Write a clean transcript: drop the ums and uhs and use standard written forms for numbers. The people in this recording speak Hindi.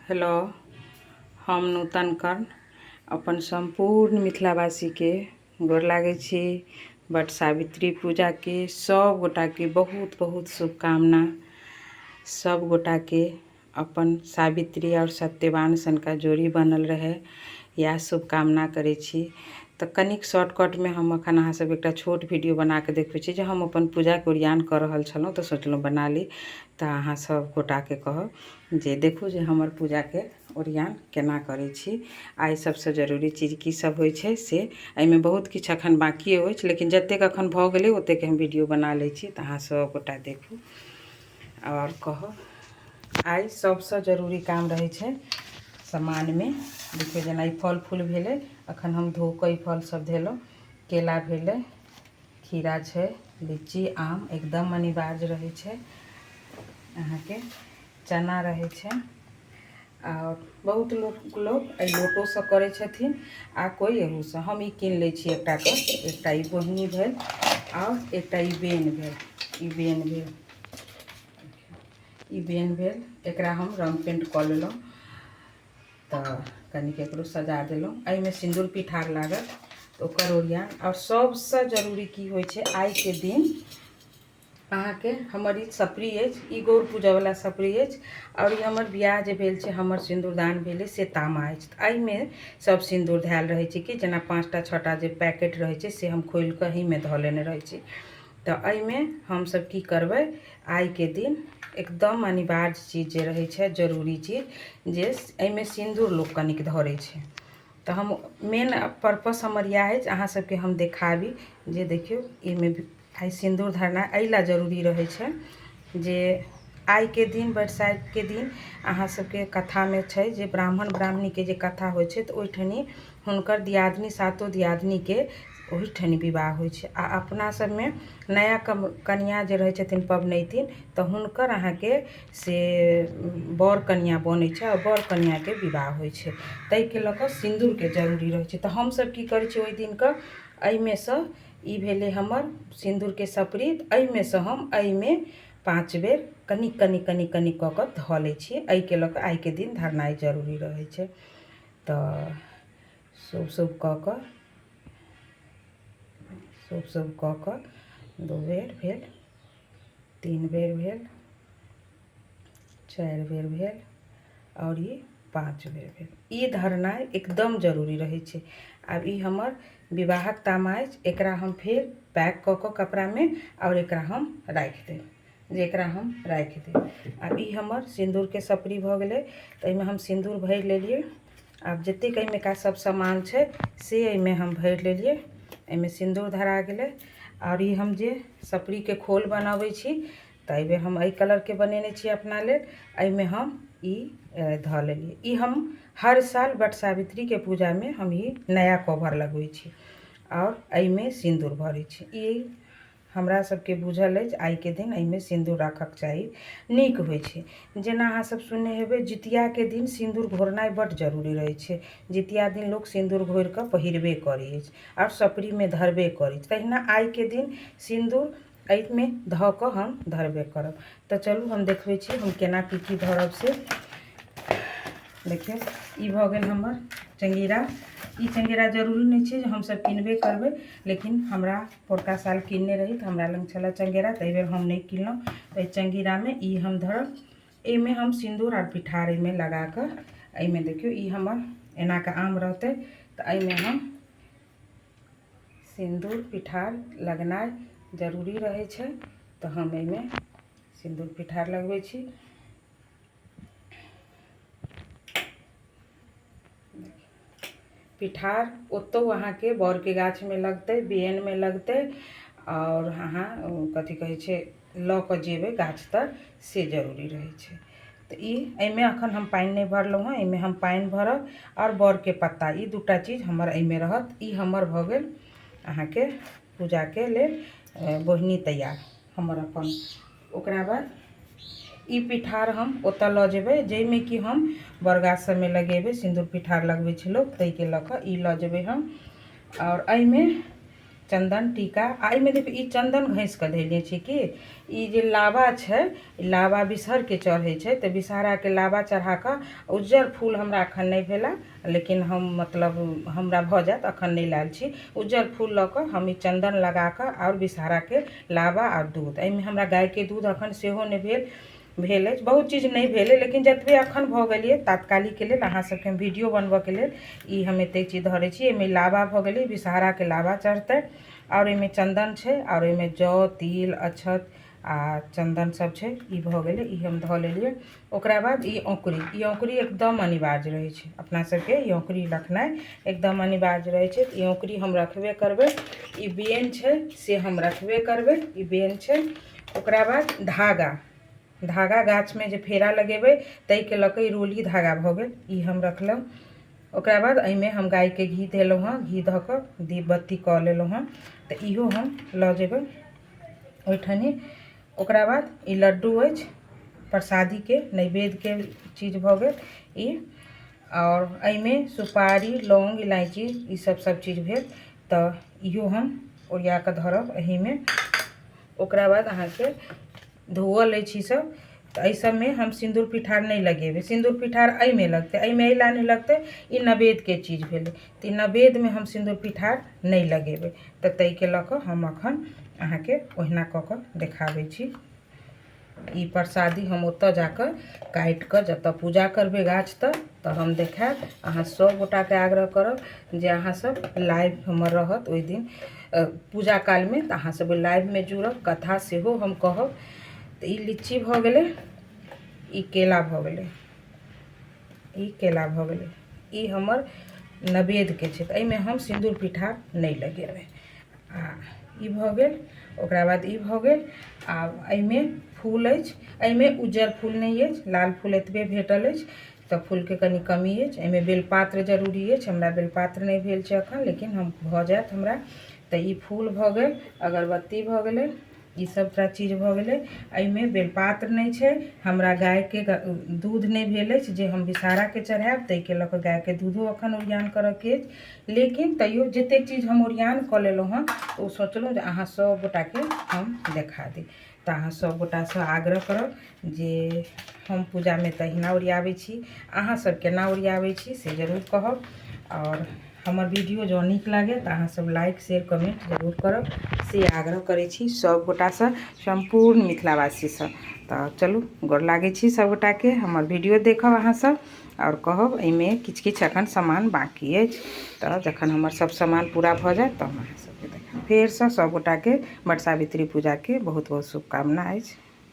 हेलो, हम नूतन कर्ण अपन संपूर्ण मिथिलावासी के गोर लागै छी। बट सावित्री पूजा के सब गोटा के बहुत बहुत शुभकामना। सब गोटा के अपन सावित्री और सत्यवान सन का जोड़ी बनल रहे, या शुभकामना करै छी। तो कनिक शॉर्टकट में हम अखन अहाँ सब एक छोट वीडियो बना के देखबै छी जे हम अपन पूजा के ओरियान कर रहल छलहुँ, तो सोचलहुँ बना ली। तो अहाँ सब गोटा के कहब जे देखू जे हमर पूजा के ओरियान केना करै छी। आइ सबसे जरूरी चीज की सब होइ छै से एहिमे बहुत किछु अखन बाकी अछि, लेकिन जतेक अखन भऽ गेलै ओतेक हम वीडियो बना लै छी। तऽ अहाँ सब गोटा देखू और कहब। आइ सबसे जरूरी काम रहै छै सामान में। देखियौ जेना ई फल फूल भेलै, अखन हम धो कऽ ई फल सब धेलहुँ। केला भेलै, खीरा छै, लीची आम एकदम अनिवार्य रहै छै अहाँके। चना रहै छै, और बहुत लोग लोटो से करै छथिन आ कोई एहू से। हम ई कीन लै छी एकटा के। एकटा ई बोहनी भेल और एकटा ई बेन भेल। ई बेन भेल, ई बेन भेल। एकरा हम रंग पेंट कऽ लेलहुँ, तऽ कनिक एकरो सजा देलहुँ। एहिमे सिंदूर पिठार लागत, ओकर ओरियान। और सबसे जरूरी की होइ छै आइ के दिन अहाँके। हमर ई सपरी अछि, ई गौर पूजा वाला सपरी अछि, और ई हमर बियाह जे भेल छै, हमर सिंदूरदान भेलै से तामा अछि। एहिमे सब सिंदूर धैल रहै छै कि जेना 5टा 6टा जे पैकेट रहै छै से हम खोलि कऽ एहिमे धऽ लेने रहै छी। तऽ एहिमे हमसब की करबै आइ के दिन एकदम अनिवार्य चीज जे रहै छै, जरूरी चीज, जे एहिमे सिंदूर लोग कनिक धरै छै। तो हम मेन पर्पस हमर इएह अछि अहाँ सबके हम देखाबी जे देखियौ एहिमे आइ सिंदूर धरना एहि ला जरूरी रहै छै जे आइ के दिन बरसाइत के दिन अहाँ सबके कथा में छै जे ब्राह्मण ब्राह्मणी के जे कथा होइ छै, तऽ ओहिठनी हुनकर दियादनी सातो दियादनी के ओहिठनी विवाह होइ छै। आ अपना सब में नया कनिया जे रहै छथिन पबनैतिन, तऽ हुनकर अहाँके से बर कनिया बनै छै और बर कनिया के विवाह होइ छै। ताहि के लऽ कऽ सिंदूर के जरूरी रहै छै। तऽ हमसब की करै छी ओहि दिन के, एहिमे सँ ई भेलै हमर सिंदूर के सपरी। एहिमे सँ हम एहिमे 5 बेर कनी कनी कनी कनी कऽ कऽ धऽ लै छी। एहि के लऽ कऽ आइ के दिन धरनाइ जरूरी रहै छै। तऽ शुभ शुभ कऽ कऽ, शुभ शुभ कऽ कऽ 2 बेर भेल, 3 बेर भेल, 4 बेर भेल, और ई 5 बेर भेल। ई धरनाइ एकदम जरूरी रहै छै। आब ई हमर विवाहक तामा अछि, एकरा हम फेर पैक कऽ कऽ कपड़ा में और एकरा हम राखि देब, जे एकरा हम राखि देब। आब ई हमर सिंदूर के सपरी भऽ गेलै। तऽ एहिमे हम सिंदूर भरि लेलियै। आब जतेक एहिमे का सब सामान छै से एहिमे हम भरि लेलियै। एहिमे सिंदूर धरा गेलै। और ई हम जे सपरी के खोल बनबै छी, तऽ एहिमे हम एहि कलर के बनेने छी अपना लेल। एहिमे हम ई धऽ लेलियै। ई हम हर साल बट सावित्री के पूजा में हम ई नया कवर लगबै छी और एहिमे सिंदूर भरै छी। ई हमरा सबके बुझल अछि आइ के दिन एहिमे सिंदूर राखक चाही, नीक होइ छै। जेना अहाँ सब सुनने हेबै जितिया के दिन सिंदूर घोरनाइ बड्ड जरूरी रहै छै। जितिया दिन लोग सिंदूर घोरि कऽ पहिरबे करै अछि और सपरी में धरबे करै छै। तहिना आइ के दिन सिंदूर एहिमे धऽ कऽ हम धरबे करब। तऽ चलू हम देखबै छी हम केना की धरब से। देखियौ ई भऽ गेल हमर चंगेरा। ई चंगेरा जरूरी नहीं छै जे हमसब किनबे करबै, लेकिन हमरा पोरका साल किनने रही तऽ हमरा लग छलै चंगेरा, तऽ एहि बेर हम नहीं किनलहुँ। तऽ एहि चंगेरा में ई हम धरब। एहिमे हम सिंदूर और पिठार एहिमे लगा कऽ, एहिमे देखियौ ई हमर एना कऽ आम रहतै, तऽ एहिमे हम सिंदूर पिठार लगनाइ जरूरी रहै छै। तऽ हम एहिमे सिंदूर पिठार लगबै छी। पिठार ओतौ अहाँके बर के गाछ में लगतै, बेन में लगतै, और अहाँ कथी कहै छै लऽ कऽ जेबै गाछ तर, से जरूरी रहै छै। तऽ ई एहिमे अखन हम पानि नहीं भरलहुँ हँ। एहिमे हम पानि भरब और बर के पत्ता, ई दूटा चीज हमर एहिमे रहत। ई हमर भऽ गेल अहाँके पूजा के लेल बोहनी तैयार हमर अपन। ओकरा बाद ई पिठार हम ओतऽ लऽ जेबै जाहिमे कि हम बरगाछ सब में लगेबै। सिंदूर पिठार लगबै छै लोग, ताहि के लऽ कऽ ई लऽ जेबै हम। और एहिमे चंदन टीका आई में देखिए ई चंदन घस के धैले छी कि ई जे लावा छै लावा बिसहर के चढ़े छै तो विषहारा के लावा चढ़ा के उज्जर फूल हमरा अखन नहीं भेला लेकिन हम मतलब हमरा भ जात अखन नहीं लाल छी उज्जर फूल ल के हम ई चंदन लगा के और विषहारा के लावा और दूध एमे हमरा गाय के दूध अखन सेहो नहीं भेल बहुत चीज नहीं भेले लेकिन जतबे अखन भ गेलिए तात्कालिक के लिए अहाँ सबके वीडियो बनबे के लिए ई हम एते चीज धरे छी एमे लावा भ गेले विषहारा के लावा चढ़ते और एमे चंदन छे और एमे जौ तिल अक्षत आ चंदन सब छे ई भ गेले ई हम ध लेलिए ओकरा बाद ई औंकरी एकदम अनिवार्य रहे छे अपना सबके ई औंकरी रखनाइ एकदम अनिवार्य रहे छे ई औंकरी हम रखबे करबे ई बेन छे से हम रखबे करबे ई बेन छे ओकरा बाद धागा गाछ में जे फेरा लगेबे तई के लके रोली धागा भ गेल ई हम रखलहुँ ओकरा बाद एमे हम गाय के घी देलहुँ हाँ घी ध के दीप बत्ती क लेलहुँ हाँ तो इहो हम ल जेबे ओठनी ओकरा बाद ई लड्डू अछि प्रसादी के नैवेद्य के चीज भ गेल ई और एमे सुपारी लौंग इलायची ई सब चीज भेल तो इहो हम ओरिया के धरब एही में ओकरा बाद अहाँ के धोअल अछि सब तो एहि सब में हम सिंदूर पिठार नहीं लगेबे सिंदूर पिठार एहि में लगते एहि में एला नहीं लगते ई नवेद के चीज भेले तो नवेद में हम सिंदूर पिठार नहीं लगेबे तो तई के लक हम अखन अहाँ के ओहिना क के देखाबै छी ई प्रसादी हम ओतऽ जाकर काट के जत पूजा करबे गाछ तो हम देखाब अहाँ सब गोटा के आग्रह करब जे अहाँ सब लाइव हमर रहत ओइ दिन पूजा काल में तो अहाँ सब लाइव में जुड़ब कथा सेहो हम कहब तो ई लीची भ गेले ई केला भ गेले ई केला भ गेले ई हमर नवेद के छै एहि में हम सिंदूर पिठार नहीं लगेबे आ ई भ गेल ओकरा बाद ई भ गेल आ एहि में फूल अछि एहि में उज्जर फूल नहीं अछि लाल फूल एतबे भेटल अछि तो फूल के कनी कमी अछि एहि में बेलपात्र जरूरी अछि हमरा बेलपात्र नहीं भेल छै अखन लेकिन हम भ जायत हमरा तो ई फूल भ गेल अगरबत्ती भ गेले ई सबटा चीज भ गेले एहि में बेलपात्र नहीं छै हमरा गाय के दूध नहीं भेल अछि जे हम विषहारा के चढ़ायब तई के लक गाय के दूधो अखन ओरियान करऽ के लेकिन तैयो जते चीज हम ओरियान क लेलहुँ हाँ तो सोचलहुँ जे अहाँ सब गोटा के हम देखा दी तो अहाँ सब गोटा से आग्रह करब जे हम पूजा में तहिना ओरियाबै छी अहाँ सब केना ओरियाबै छी से जरूर कहब और हमर वीडियो जो नीक लागे तो अहाँ सब लाइक शेयर कमेंट जरूर करब से आग्रह करै छी सब गोटा से संपूर्ण मिथिलावासी से तो चलू गोर लागे छी सब गोटा के हमर वीडियो देखब अहाँ सब और कहब एमे किछ किछ अखन सामान बाकी अछि तो जखन हमर सब सामान पूरा भ जाय तो हम अहाँ सबके देखब फेर से सब गोटा के वट सावित्री पूजा के बहुत बहुत शुभकामना अछि।